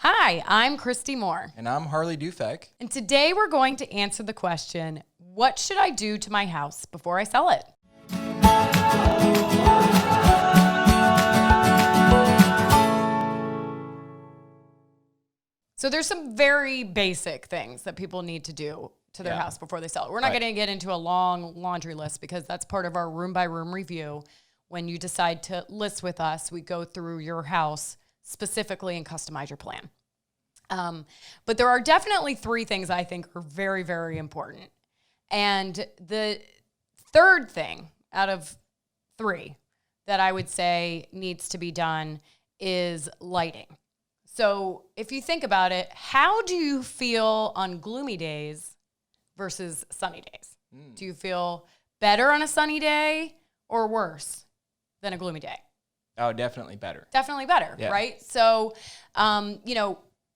Hi, I'm Christy Moore. And I'm Harley Dufek. And today we're going to answer the question, what should I do to my house before I sell it? So there's some very basic things that people need to do to their house before they sell it. We're not going to get into a long laundry list because that's part of our room by room review. When you decide to list with us, we go through your house specifically and customize your plan. But there are definitely three things I think are very, very important. And the third thing out of three that I would say needs to be done is lighting. So if you think about it, how do you feel on gloomy days versus sunny days? Do you feel better on a sunny day or worse than a gloomy day? Oh, definitely better. Definitely better, right? So,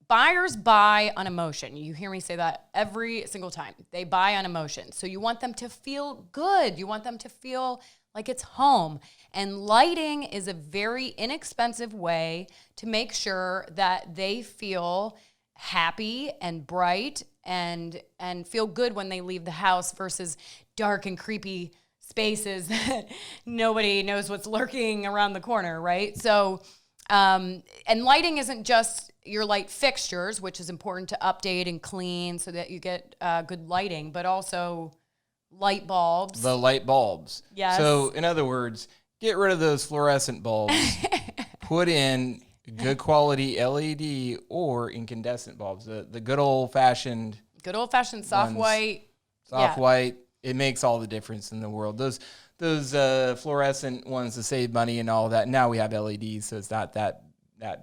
buyers buy on emotion. You hear me say that every single time. They buy on emotion. So you want them to feel good. You want them to feel like it's home. And lighting is a very inexpensive way to make sure that they feel happy and bright and feel good when they leave the house versus dark and creepy spaces that nobody knows what's lurking around the corner, right? So, and lighting isn't just your light fixtures, which is important to update and clean so that you get good lighting, but also light bulbs. The light bulbs. Yes. So, in other words, get rid of those fluorescent bulbs, put in good quality LED or incandescent bulbs, the good old-fashioned soft white. White. It makes all the difference in the world. Those fluorescent ones to save money and all that. Now we have LEDs, so it's not that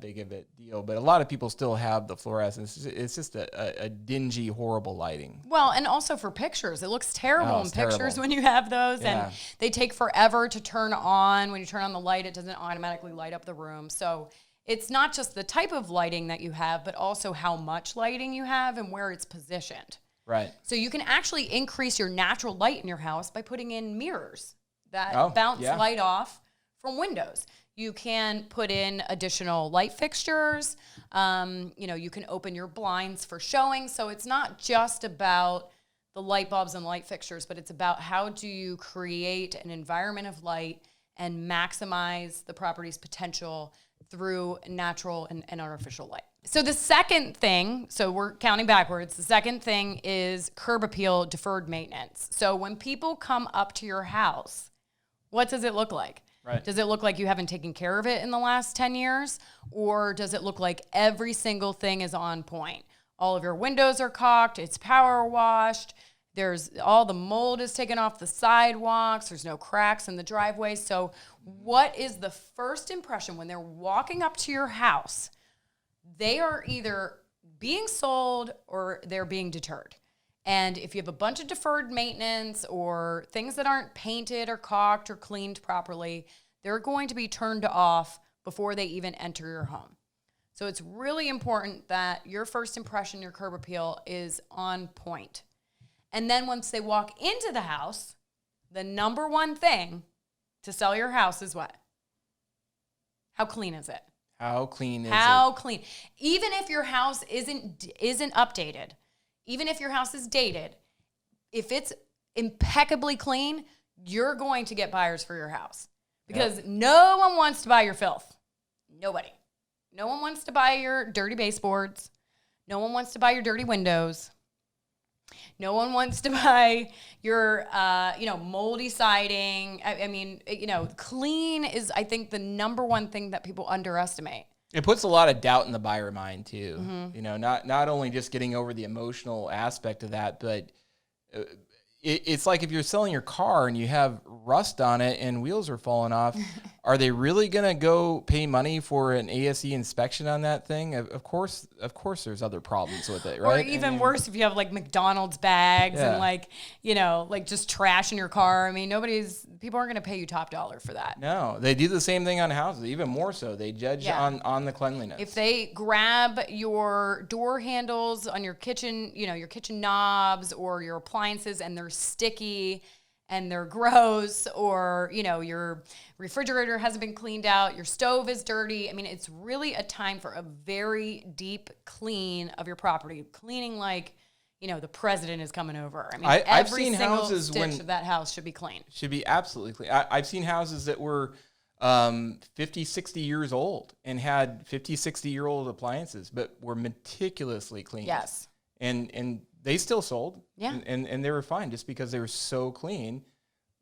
big of a deal. But a lot of people still have the fluorescence. It's just a dingy, horrible lighting. Well, and also for pictures. It looks terrible in pictures terrible when you have those. And they take forever to turn on. When you turn on the light, it doesn't automatically light up the room. So it's not just the type of lighting that you have, but also how much lighting you have and where it's positioned. Right. So you can actually increase your natural light in your house by putting in mirrors that bounce light off from windows. You can put in additional light fixtures. You can open your blinds for showing. So it's not just about the light bulbs and light fixtures, but it's about how do you create an environment of light and maximize the property's potential through natural and artificial light. So the second thing, so we're counting backwards, the second thing is curb appeal, deferred maintenance. So when people come up to your house, what does it look like? Right. Does it look like you haven't taken care of it in the last 10 years? Or does it look like every single thing is on point? All of your windows are caulked, it's power washed, there's all the mold is taken off the sidewalks, there's no cracks in the driveways. So what is the first impression when they're walking up to your house? They are either being sold or they're being deterred. And if you have a bunch of deferred maintenance or things that aren't painted or caulked or cleaned properly, they're going to be turned off before they even enter your home. So it's really important that your first impression, your curb appeal, is on point. And then once they walk into the house, the number one thing to sell your house is what? How clean is it? How clean is it? How clean. Even if your house isn't updated, even if your house is dated, if it's impeccably clean, you're going to get buyers for your house. Because no one wants to buy your filth. Nobody. No one wants to buy your dirty baseboards. No one wants to buy your dirty windows. No one wants to buy your, moldy siding. I mean, clean is, I think, the number one thing that people underestimate. It puts a lot of doubt in the buyer mind too. Mm-hmm. Not only just getting over the emotional aspect of that, but it's like if you're selling your car and you have rust on it and wheels are falling off, are they really going to go pay money for an ASE inspection on that thing? Of course there's other problems with it, right? Or even worse if you have like McDonald's bags and just trash in your car. I mean, people aren't going to pay you top dollar for that. No, they do the same thing on houses, even more so. They judge on the cleanliness. If they grab your door handles on your kitchen, your kitchen knobs or your appliances and they're sticky and they're gross, or, you know, your refrigerator hasn't been cleaned out, your stove is dirty. I mean, it's really a time for a very deep clean of your property. Cleaning like, you know, the president is coming over. I mean, I've every seen single houses stitch of that house should be clean. Should be absolutely clean. I've seen houses that were 50, 60 years old and had 50, 60-year-old appliances, but were meticulously cleaned. Yes. And they still sold. Yeah. And they were fine just because they were so clean.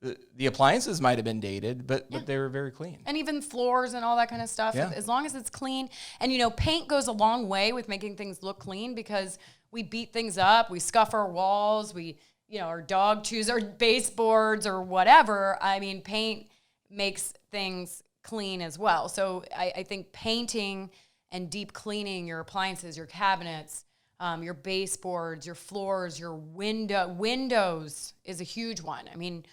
The appliances might have been dated, but they were very clean. And even floors and all that kind of stuff, as long as it's clean. And, you know, paint goes a long way with making things look clean, because we beat things up, we scuff our walls, we, you know, our dog chews our baseboards or whatever. I mean, paint makes things clean as well. So I think painting and deep cleaning your appliances, your cabinets, your baseboards, your floors, your windows is a huge one. I mean,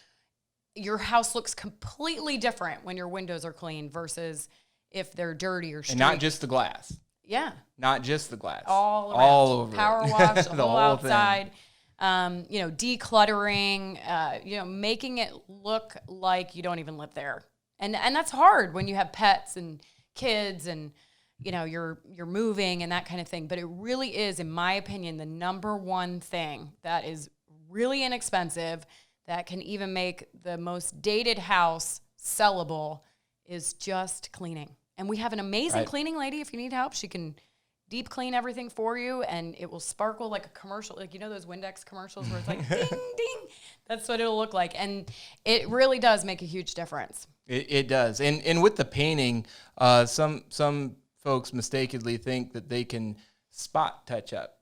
your house looks completely different when your windows are clean versus if they're dirty or streaked. And not just the glass. Yeah. Not just the glass. All around. All over. Power wash, the whole outside. Thing. You know, decluttering, you know, making it look like you don't even live there. And that's hard when you have pets and kids and, you know, you're moving and that kind of thing. But it really is, in my opinion, the number one thing that is really inexpensive, that can even make the most dated house sellable, is just cleaning. And we have an amazing cleaning lady. If you need help, she can deep clean everything for you, and it will sparkle like a commercial. Like, you know those Windex commercials where it's like ding, ding? That's what it'll look like. And it really does make a huge difference. It does. And with the painting, some folks mistakenly think that they can spot touch up.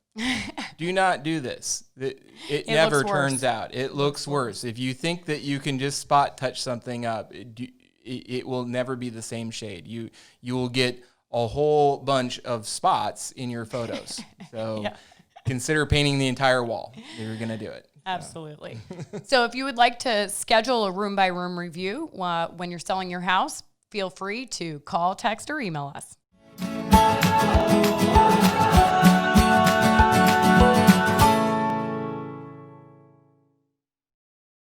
Do not do this. It never turns out. It looks worse. If you think that you can just spot touch something up, it will never be the same shade. You will get a whole bunch of spots in your photos. So consider painting the entire wall if you're going to do it. Absolutely. So if you would like to schedule a room-by-room review when you're selling your house, feel free to call, text, or email us.